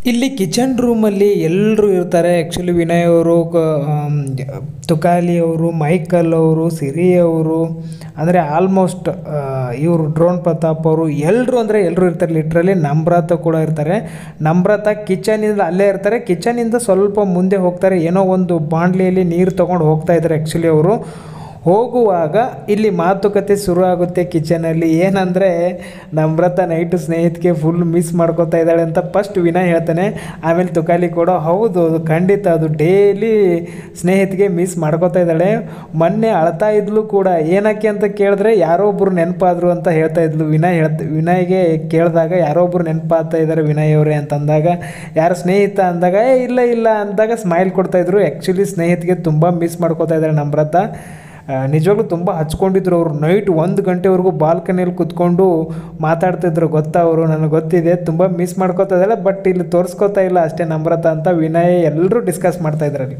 ಇಲ್ಲಿ ಕಿಚನ್ ರೂಮಲ್ಲಿ ಎಲ್ಲರೂ ಇರ್ತಾರೆ. ಆ್ಯಕ್ಚುಲಿ ವಿನಯ್ ಅವರು, ತುಕಾಲಿ ಅವರು, ಮೈಕಲ್ ಅವರು, ಸಿರಿ ಅವರು, ಅಂದರೆ ಆಲ್ಮೋಸ್ಟ್ ಇವರು ಡ್ರೋನ್ ಪ್ರತಾಪ್ ಅವರು, ಎಲ್ಲರೂ ಅಂದರೆ ಎಲ್ಲರೂ ಇರ್ತಾರೆ. ಲಿಟ್ರಲಿ ನಮ್ರತ ಕೂಡ ಇರ್ತಾರೆ. ನಮ್ರತ ಕಿಚನಿಂದ ಅಲ್ಲೇ ಇರ್ತಾರೆ. ಕಿಚನಿಂದ ಸ್ವಲ್ಪ ಮುಂದೆ ಹೋಗ್ತಾರೆ. ಏನೋ ಒಂದು ಬಾಣಲಿಯಲ್ಲಿ ನೀರು ತೊಗೊಂಡು ಹೋಗ್ತಾ ಇದ್ದಾರೆ. ಆ್ಯಕ್ಚುಲಿ ಅವರು ಹೋಗುವಾಗ ಇಲ್ಲಿ ಮಾತುಕತೆ ಶುರು ಆಗುತ್ತೆ ಕಿಚನಲ್ಲಿ. ಏನಂದರೆ ನಮ್ರತ ನೈಟು ಸ್ನೇಹಿತಗೆ ಫುಲ್ ಮಿಸ್ ಮಾಡ್ಕೋತಾ ಇದ್ದಾಳೆ ಅಂತ ಫಸ್ಟ್ ವಿನಯ್ ಹೇಳ್ತಾನೆ. ಆಮೇಲೆ ತುಕಾಲಿ ಕೂಡ ಹೌದು, ಅದು ಖಂಡಿತ, ಅದು ಡೈಲಿ ಸ್ನೇಹಿತಗೆ ಮಿಸ್ ಮಾಡ್ಕೋತಾ ಇದ್ದಾಳೆ. ಮೊನ್ನೆ ಅಳ್ತಾ ಇದ್ಲು ಕೂಡ. ಏನಕ್ಕೆ ಅಂತ ಕೇಳಿದ್ರೆ ಯಾರೋ ಒಬ್ಬರು ನೆನಪಾದರು ಅಂತ ಹೇಳ್ತಾ ಇದ್ಲು. ವಿನಯ್ಗೆ ಕೇಳಿದಾಗ ಯಾರೋ ಒಬ್ಬರು ನೆನಪಾಗ್ತಾ ಇದ್ದಾರೆ ವಿನಯ್ ಅವರೇ ಅಂತಂದಾಗ, ಯಾರು ಸ್ನೇಹಿತ ಅಂದಾಗ ಇಲ್ಲ ಇಲ್ಲ ಅಂದಾಗ ಸ್ಮೈಲ್ ಕೊಡ್ತಾಯಿದ್ರು. ಆ್ಯಕ್ಚುಲಿ ಸ್ನೇಹಿತಗೆ ತುಂಬ ಮಿಸ್ ಮಾಡ್ಕೋತಾ ಇದ್ದಾರೆ ನಮ್ರತ. ನಿಜವಾಗ್ಲೂ ತುಂಬ ಹಚ್ಕೊಂಡಿದ್ರು ಅವರು. ನೈಟ್ 1 ಗಂಟೆವರೆಗೂ ಬಾಲ್ಕನಿಯಲ್ಲಿ ಕುತ್ಕೊಂಡು ಮಾತಾಡ್ತಿದ್ರು. ಗೊತ್ತಾ ಅವರು, ನನಗೆ ಗೊತ್ತಿದೆ, ತುಂಬ ಮಿಸ್ ಮಾಡ್ಕೋತಾ ಇದ್ದಾರೆ. ಬಟ್ ಇಲ್ಲಿ ತೋರಿಸ್ಕೋತಾ ಇಲ್ಲ ಅಷ್ಟೇ ನಮ್ರತ ಅಂತ ವಿನಯ್ ಎಲ್ಲರೂ ಡಿಸ್ಕಸ್ ಮಾಡ್ತಾಯಿದ್ರಲ್ಲಿ.